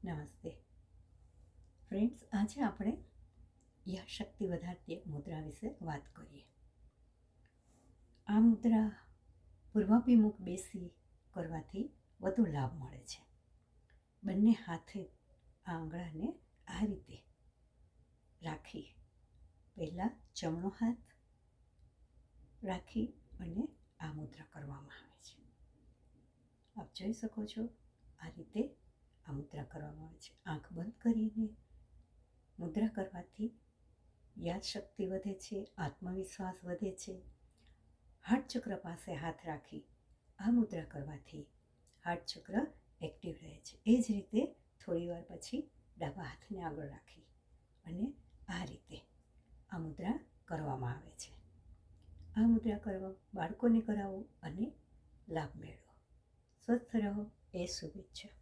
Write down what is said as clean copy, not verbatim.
નમસ્તે ફ્રેન્ડ્સ, આજે આપણે યાદશક્તિ વધારતી એક મુદ્રા વિશે વાત કરીએ. આ મુદ્રા પૂર્વાભિમુખ બેસી કરવાથી વધુ લાભ મળે છે. બંને હાથે આ આંગળાને આ રીતે રાખી, પહેલાં જમણો હાથ રાખી અને આ મુદ્રા કરવામાં આવે છે. આપ જોઈ શકો છો, આ રીતે આ મુદ્રા કરવામાં આવે છે. આંખ બંધ કરીને મુદ્રા કરવાથી યાદશક્તિ વધે છે, આત્મવિશ્વાસ વધે છે. હાર્ટચક્ર પાસે હાથ રાખી આ મુદ્રા કરવાથી હાર્ટચક્ર એક્ટિવ રહે છે. એ જ રીતે થોડી વાર પછી ડાબા હાથને આગળ રાખી અને આ રીતે આ મુદ્રા કરવામાં આવે છે. આ મુદ્રા કરવા બાળકોને કરાવો અને લાભ મેળવો. સ્વસ્થ રહો એ શુભેચ્છા.